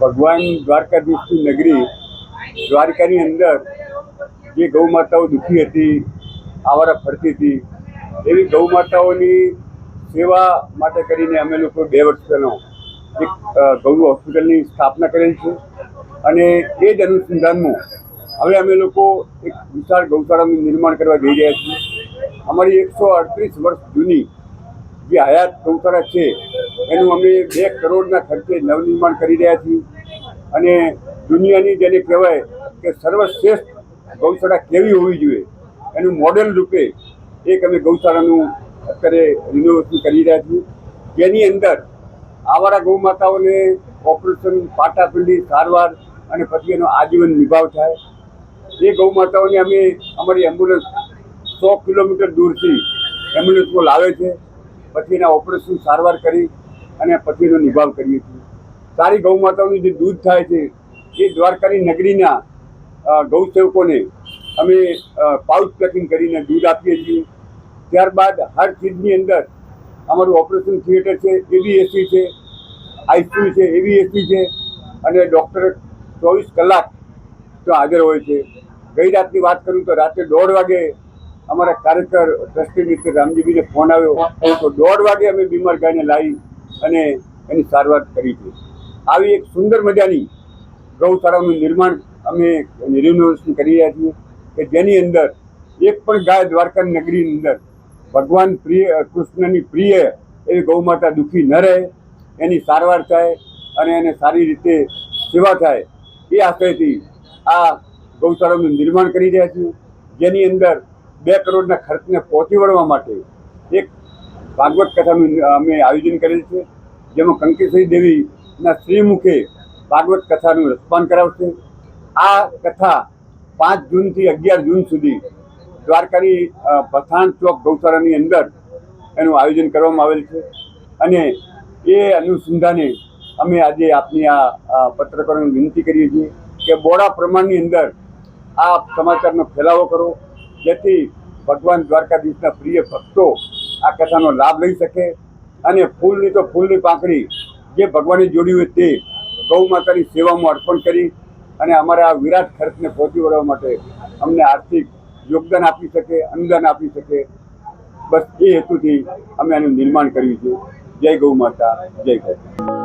ભગવાન દ્વારકાધીશની નગરી દ્વારકાની અંદર જે ગૌ માતાઓ દુઃખી હતી, આવારા ફરતી હતી, એવી ગૌ માતાઓની સેવા માટે કરીને અમે લોકો 2 વર્ષ પહેલાં એક ગૌ હોસ્પિટલની સ્થાપના કરેલ છે અને એ જ અનુસંધાનમાં હવે અમે લોકો એક વિશાળ ગૌશાળાનું નિર્માણ કરવા જઈ રહ્યા છીએ। અમારી 138 વર્ષ જૂની જે હયાત ગૌશાળા છે એનું અમે 2 કરોડના ખર્ચે નવનિર્માણ કરી રહ્યા છીએ અને દુનિયાની જેને કહેવાય કે સર્વશ્રેષ્ઠ ગૌશાળા કેવી હોવી જોઈએ એનું મોડેલ રૂપે એક અમે ગૌશાળાનું અત્યારે રિનોવેશન કરી રહ્યા છીએ, જેની અંદર આવારા ગૌ માતાઓને ઓપરેશન, પાટાપિંડી, સારવાર અને પછી એનો આજીવન નિભાવ થાય। એ ગૌ માતાઓને અમે અમારી એમ્બ્યુલન્સ 100 કિલોમીટર દૂરથી એમ્બ્યુલન્સમાં લાવે છે, પછી એના ઓપરેશન, સારવાર કરી અને પછી એનો નિભાવ કરીએ છીએ। સારી ગૌ માતાઓનું જે દૂધ થાય છે એ દ્વારકાની નગરીના ગૌ સેવકોને અમે પાઉચ પેકિંગ કરીને દૂધ આપીએ છીએ। ત્યારબાદ હર ચીજની અંદર અમારું ઓપરેશન થિયેટર છે, એવી એસી છે, આઈસીયુ છે, એવી એસી છે અને ડૉક્ટર 24 કલાક તો હાજર હોય છે। ગઈ રાતની વાત કરું તો રાત્રે 1:30 વાગે અમારા કાર્યકર ટ્રસ્ટી મિત્ર રામજીભાઈને ફોન આવ્યો તો 1:30 વાગે અમે બીમાર ગાયને લાવી અને એની સારવાર કરી છે। આવી એક સુંદર મજાની ગૌશાળાનું નિર્માણ અમે રિનોવેશન કરી રહ્યા છીએ કે જેની અંદર એક પણ ગાય દ્વારકાની નગરીની અંદર ભગવાન કૃષ્ણની પ્રિય એવી ગૌ માતા દુઃખી ન રહે, એની સારવાર થાય અને એને સારી રીતે સેવા થાય એ આશયથી આ ગૌશાળાનું નિર્માણ કરી રહ્યા છીએ, જેની અંદર 2 કરોડના ખર્ચને પહોંચી વળવા માટે એક ભાગવત કથાનું અમે આયોજન કરેલ છે, જેમાં કંકેશ્વરી દેવીના શ્રીમુખે ભાગવત કથાનું રસપાન કરાવશે। આ કથા 5 જૂનથી 11 જૂન સુધી દ્વારકાની પઠાણ ચોક ગૌશાળાની અંદર એનું આયોજન કરવામાં આવેલ છે અને એ અનુસંધાને અમે આજે આપની આ પત્રકારોને વિનંતી કરીએ છીએ કે બોડા પ્રમાણની અંદર આ સમાચારનો ફેલાવો કરો, જેથી ભગવાન દ્વારકાધીશના પ્રિય ભક્તો આ કથાનો લાભ લઈ શકે અને ફૂલની તો ફૂલની પાંખડી જે ભગવાને જોડી હોય તે ગૌ માતાની સેવામાં અર્પણ કરી અને અમારા આ વિરાટ ખર્ચને પહોંચી વળવા માટે અમને આર્થિક યોગદાન આપી શકે, અનુદાન આપી શકે, બસ એ હેતુથી અમે આનું નિર્માણ કર્યું છે। જય ગૌ માતા, જય ગૌ।